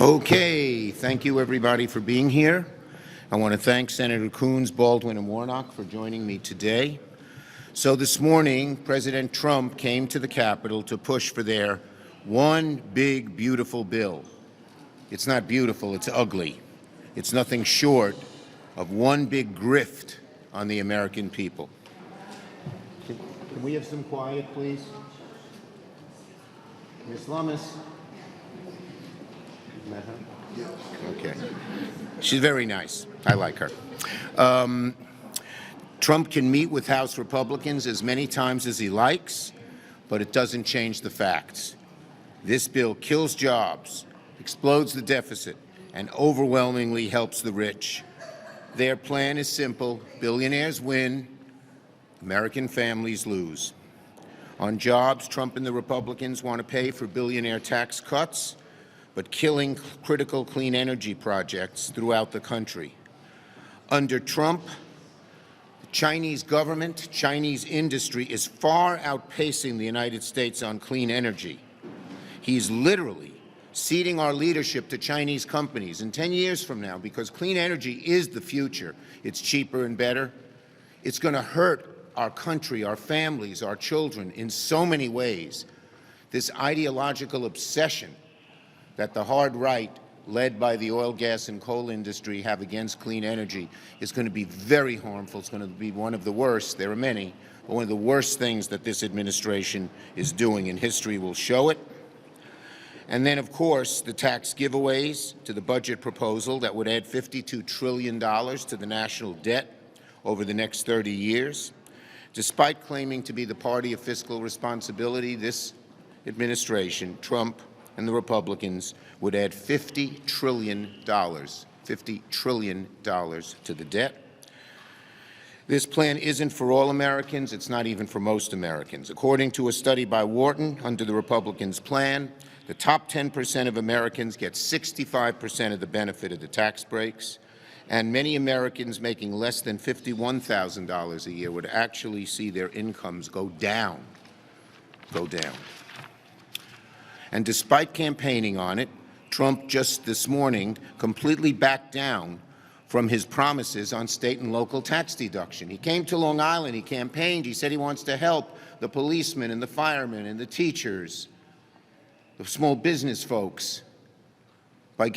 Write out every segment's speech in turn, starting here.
Okay, thank you everybody for being here. I want to thank Senator Coons, Baldwin, and Warnock for joining me today. So this morning, President Trump came to the Capitol to push for their one big, beautiful bill. It's not beautiful, it's ugly. It's nothing short of one big grift on the American people. Can we have some quiet, please? Ms. Lummis. Met her? Yeah. Okay. She's very nice. I like her. Trump can meet with House Republicans as many times as he likes, but it doesn't change the facts. This bill kills jobs, explodes the deficit, and overwhelmingly helps the rich. Their plan is simple. Billionaires win, American families lose. On jobs, Trump and the Republicans want to pay for billionaire tax cuts, but killing critical clean energy projects throughout the country. Under Trump, the Chinese government, Chinese industry is far outpacing the United States on clean energy. He's literally ceding our leadership to Chinese companies in 10 years from now, because clean energy is the future. It's cheaper and better. It's going to hurt our country, our families, our children in so many ways. This ideological obsession that the hard right, led by the oil, gas, and coal industry, have against clean energy is going to be very harmful. It's going to be one of the worst, there are many, but one of the worst things that this administration is doing, and history will show it. And then, of course, the tax giveaways to the budget proposal that would add $52 trillion to the national debt over the next 30 years. Despite claiming to be the party of fiscal responsibility, this administration, Trump and the Republicans, would add $50 trillion to the debt. This plan isn't for all Americans. It's not even for most Americans. According to a study by Wharton, under the Republicans' plan, the top 10% of Americans get 65% of the benefit of the tax breaks, and many Americans making less than $51,000 a year would actually see their incomes go down. And despite campaigning on it, Trump just this morning completely backed down from his promises on state and local tax deduction. He came to Long Island, he campaigned, he said he wants to help the policemen and the firemen and the teachers, the small business folks, by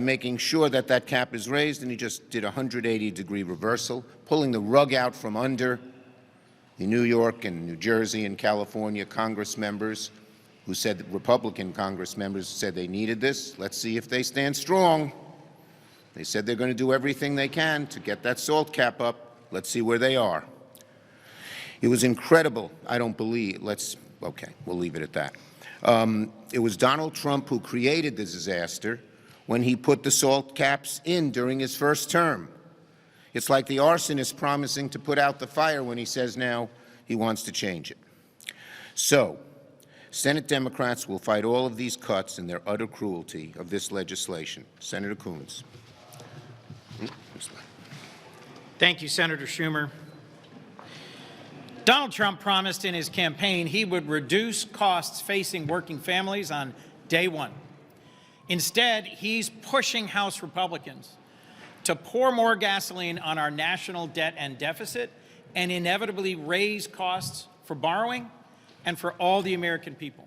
making sure that that cap is raised, and he just did a 180-degree reversal, pulling the rug out from under the New York and New Jersey and California Congress members who said, Republican Congress members said they needed this. Let's see if they stand strong. They said they're going to do everything they can to get that SALT cap up. Let's see where they are. It was incredible. I don't believe, okay, we'll leave it at that. It was Donald Trump who created the disaster when he put the SALT caps in during his first term. It's like the arsonist promising to put out the fire when he says now he wants to change it. So, Senate Democrats will fight all of these cuts and their utter cruelty of this legislation. Senator Coons. Thank you, Senator Schumer. Donald Trump promised in his campaign he would reduce costs facing working families on day one. Instead, he's pushing House Republicans to pour more gasoline on our national debt and deficit and inevitably raise costs for borrowing and for all the American people.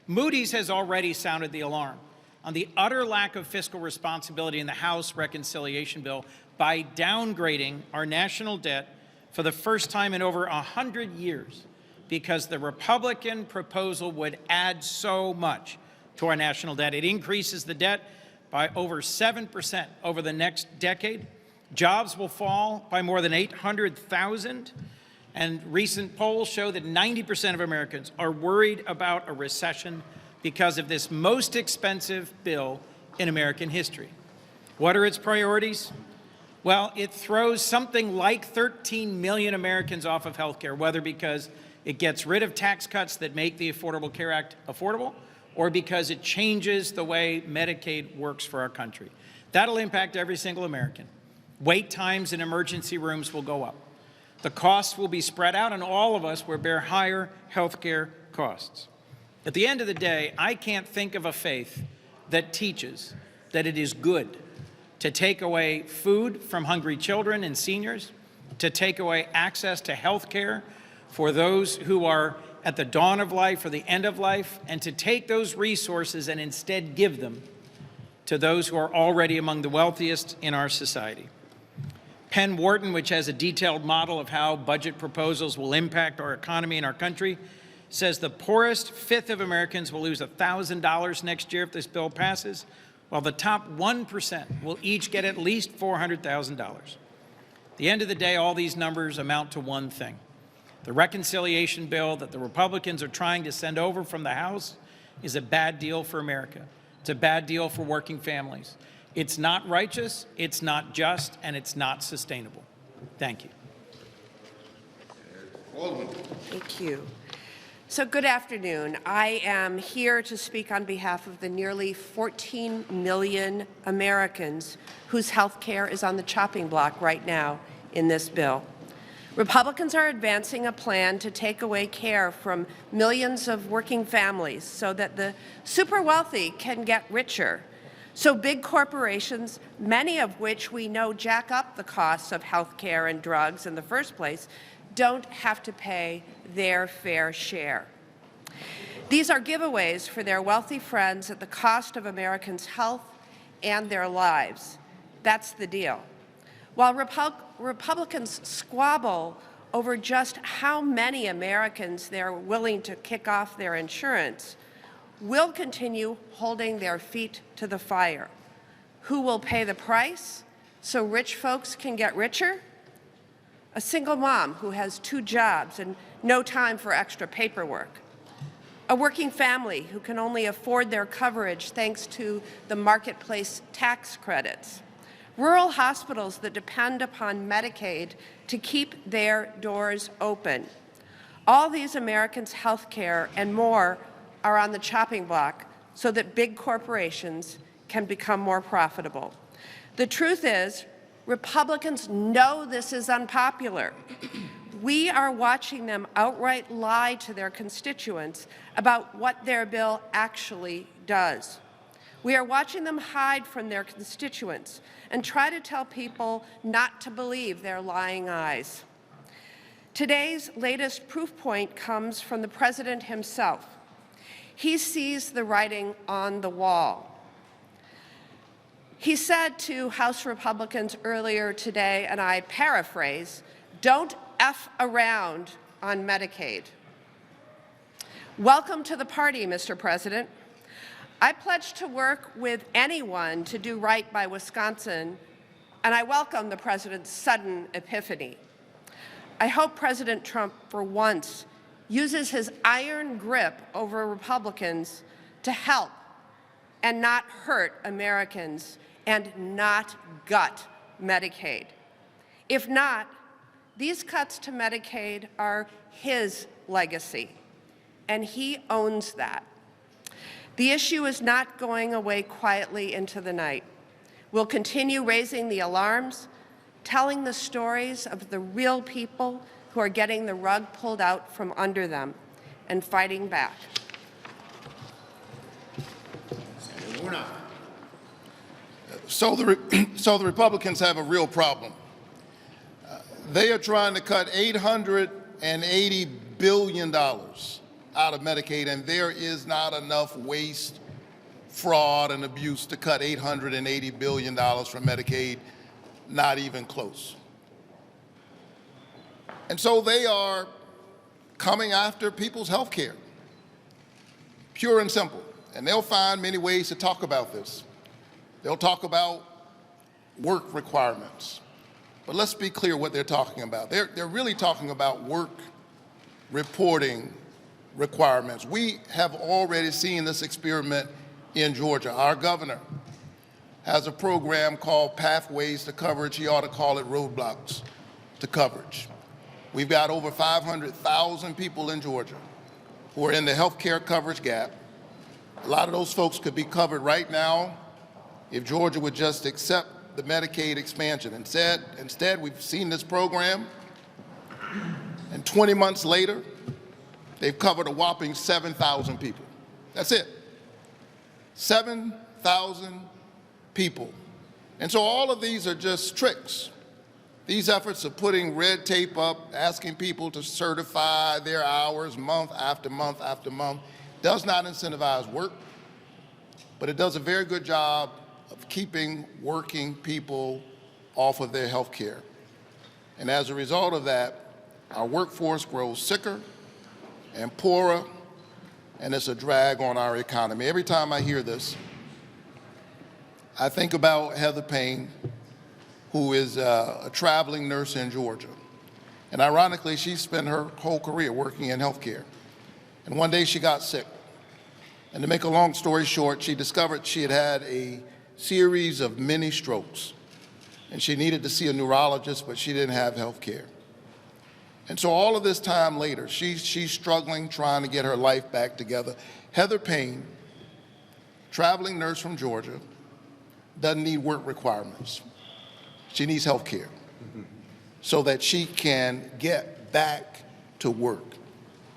Moody's has already sounded the alarm on the utter lack of fiscal responsibility in the House reconciliation bill by downgrading our national debt for the first time in over 100 years, because the Republican proposal would add so much to our national debt. It increases the debt by over 7% over the next decade. Jobs will fall by more than 800,000. And recent polls show that 90% of Americans are worried about a recession because of this most expensive bill in American history. What are its priorities? Well, it throws something like 13 million Americans off of health care, whether because it gets rid of tax cuts that make the Affordable Care Act affordable, or because it changes the way Medicaid works for our country. That'll impact every single American. Wait times in emergency rooms will go up. The costs will be spread out, and all of us will bear higher health care costs. At the end of the day, I can't think of a faith that teaches that it is good to take away food from hungry children and seniors, to take away access to health care for those who are at the dawn of life or the end of life, and to take those resources and instead give them to those who are already among the wealthiest in our society. Penn Wharton, which has a detailed model of how budget proposals will impact our economy and our country, says the poorest fifth of Americans will lose $1,000 next year if this bill passes, while the top 1% will each get at least $400,000. At the end of the day, all these numbers amount to one thing. The reconciliation bill that the Republicans are trying to send over from the House is a bad deal for America. It's a bad deal for working families. It's not righteous, it's not just, and it's not sustainable. Thank you. Thank you. So good afternoon. I am here to speak on behalf of the nearly 14 million Americans whose health care is on the chopping block right now in this bill. Republicans are advancing a plan to take away care from millions of working families so that the super wealthy can get richer. So big corporations, many of which we know jack up the costs of health care and drugs in the first place, don't have to pay their fair share. These are giveaways for their wealthy friends at the cost of Americans' health and their lives. That's the deal. While Republicans squabble over just how many Americans they're willing to kick off their insurance, we'll continue holding their feet to the fire. Who will pay the price so rich folks can get richer? A single mom who has 2 jobs and no time for extra paperwork. A working family who can only afford their coverage thanks to the marketplace tax credits. Rural hospitals that depend upon Medicaid to keep their doors open. All these Americans' health care and more are on the chopping block so that big corporations can become more profitable. The truth is, Republicans know this is unpopular. We are watching them outright lie to their constituents about what their bill actually does. We are watching them hide from their constituents and try to tell people not to believe their lying eyes. Today's latest proof point comes from the president himself. He sees the writing on the wall. He said to House Republicans earlier today, and I paraphrase, "Don't F around on Medicaid." Welcome to the party, Mr. President. I pledge to work with anyone to do right by Wisconsin, and I welcome the president's sudden epiphany. I hope President Trump, for once, uses his iron grip over Republicans to help and not hurt Americans and not gut Medicaid. If not, these cuts to Medicaid are his legacy, and he owns that. The issue is not going away quietly into the night. We'll continue raising the alarms, telling the stories of the real people who are getting the rug pulled out from under them, and fighting back. So the Republicans have a real problem. They are trying to cut $880 billion out of Medicaid, and there is not enough waste, fraud, and abuse to cut $880 billion from Medicaid, not even close. And so they are coming after people's health care, pure and simple. And they'll find many ways to talk about this. They'll talk about work requirements. But let's be clear what they're talking about. They're really talking about work reporting requirements. We have already seen this experiment in Georgia. Our governor has a program called Pathways to Coverage. He ought to call it Roadblocks to Coverage. We've got over 500,000 people in Georgia who are in the health care coverage gap. A lot of those folks could be covered right now if Georgia would just accept the Medicaid expansion. Instead, we've seen this program, and 20 months later, they've covered a whopping 7,000 people. That's it. 7,000 people. And so all of these are just tricks. These efforts of putting red tape up, asking people to certify their hours month after month after month, does not incentivize work, but it does a very good job of keeping working people off of their health care. And as a result of that, our workforce grows sicker and poorer, and it's a drag on our economy. Every time I hear this, I think about Heather Payne, who is a traveling nurse in Georgia. And ironically, she spent her whole career working in healthcare. And one day she got sick. And to make a long story short, she discovered she had had a series of mini strokes. And she needed to see a neurologist, but she didn't have health care. And so all of this time later, she's struggling, trying to get her life back together. Heather Payne, traveling nurse from Georgia, doesn't need work requirements. She needs health care so that she can get back to work.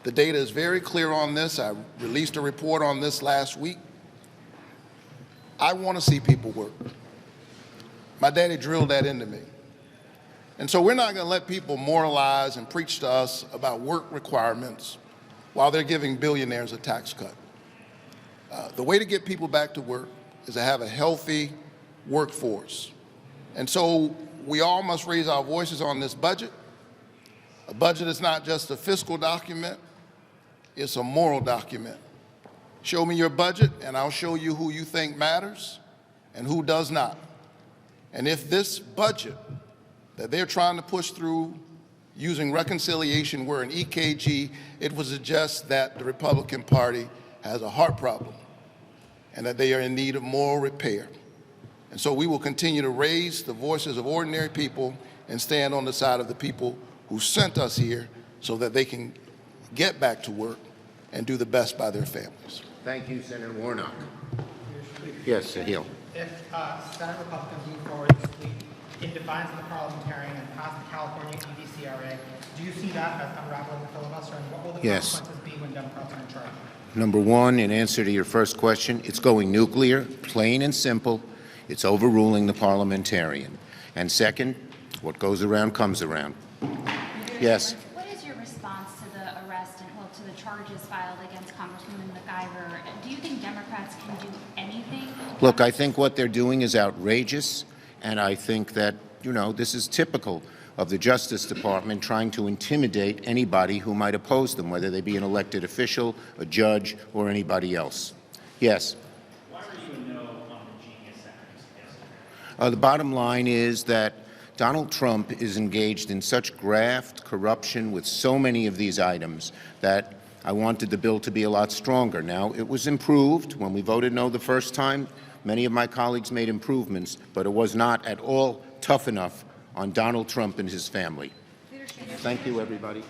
The data is very clear on this. I released a report on this last week. I want to see people work. My daddy drilled that into me. And so we're not going to let people moralize and preach to us about work requirements while they're giving billionaires a tax cut. The way to get people back to work is to have a healthy workforce. And so we all must raise our voices on this budget. A budget is not just a fiscal document, it's a moral document. Show me your budget and I'll show you who you think matters and who does not. And if this budget that they're trying to push through using reconciliation were an EKG, it would suggest that the Republican Party has a heart problem and that they are in need of moral repair. And so we will continue to raise the voices of ordinary people and stand on the side of the people who sent us here so that they can get back to work and do the best by their families. Thank you, Senator Warnock. Yes, Sahil. If Senate Republicans move forward this week in defiance of the parliamentarian and pass the California EDCRA, do you see that as unraveling the filibuster, and what will the consequences be when Democrats are in charge? Number one, in answer to your first question, it's going nuclear, plain and simple. It's overruling the parliamentarian. And second, what goes around comes around. Yes. What is your response to the arrest and, well, to the charges filed against Congresswoman McIver? Do you think Democrats can do anything? Look, I think what they're doing is outrageous, and I think that, this is typical of the Justice Department trying to intimidate anybody who might oppose them, whether they be an elected official, a judge, or anybody else. Yes? Why were you a no on the Genius Act yesterday? The bottom line is that Donald Trump is engaged in such graft, corruption with so many of these items that I wanted the bill to be a lot stronger. Now, it was improved. When we voted no the first time, many of my colleagues made improvements, but it was not at all tough enough on Donald Trump and his family. Thank you, everybody.